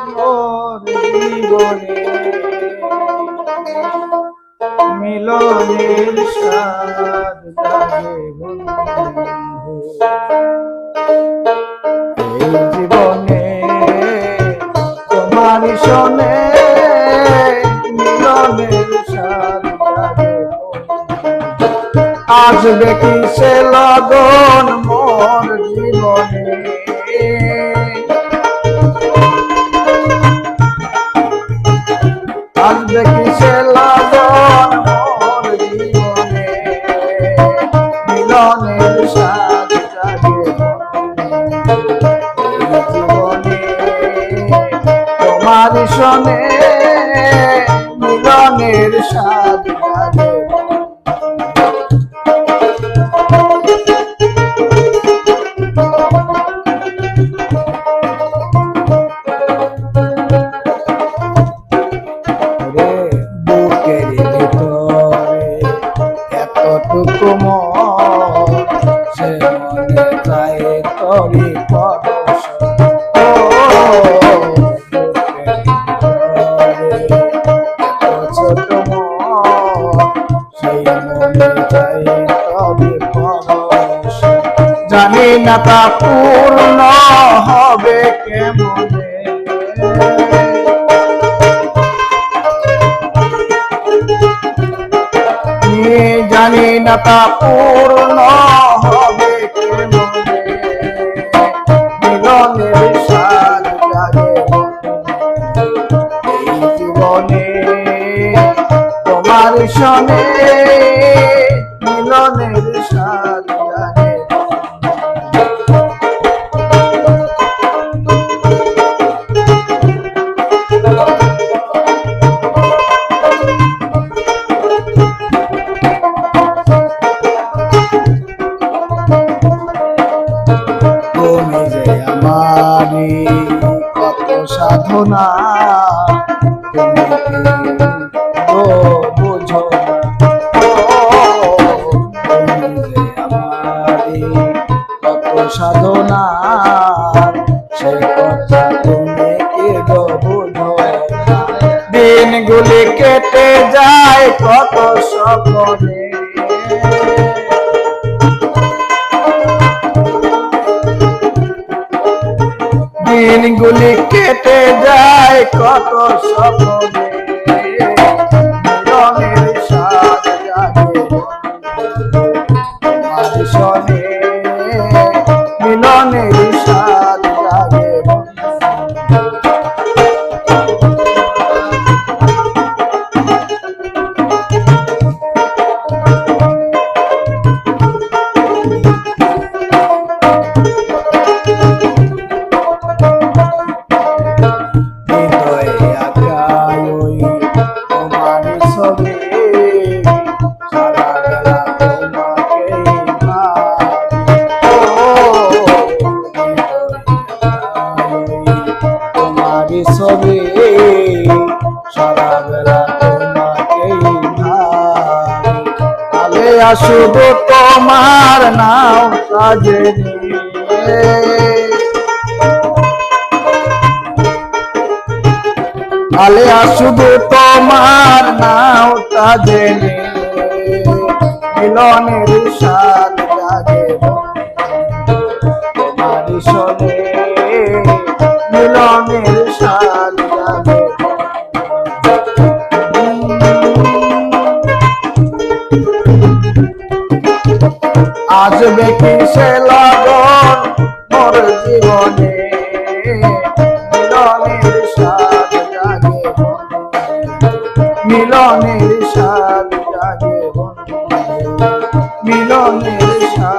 মোর জীবনে মিলনের স্বাদ জাগে বন্ধু। এই জীবনে তোমার সনে মিলনের স্বাদ জাগে আজ দেখি সে লগন মোর জীবনে আজ দেখি সে লগন মোর জীবনে মিলনের স্বাদ জাগে জীবনে তোমার সনে মিলনের স্বাদ জাগে এতটুকু সে মনে চাই তরি পরশ ছোট সেই মনে চাই তরি পরশ জানি না তা পূর্ণ হবে কেমনে জানি না তা পূর্ণ হবে কেমনে মিলনের স্বাদ জাগে এই জীবনে তোমার সনে মিলনের স্বাদ জাগে কত সাধনা বুঝো কত সাধনা সে কথা তুমি কি গো বুঝো দিনগুলি কেটে যায় কত সকলে দিনগুলি কেটে যায় কত সকলে মিলনের স্বাদ জাগে তোমার সনে মিলনের স্বাদ জাগে ছবি সারা বেলা তোমাকেই ভাবে আসুব তোমার নাম কাজে আলে আসুব তোমার নাম কাজে মিলনের স্বাদ জাগে তোমার সনে মিলনের স্বাদ জাগে আজ দেখি সে লগন মোর জীবনে মিলনের স্বাদ জাগে মিলনের স্বাদ জাগে মিলনের স্বাদ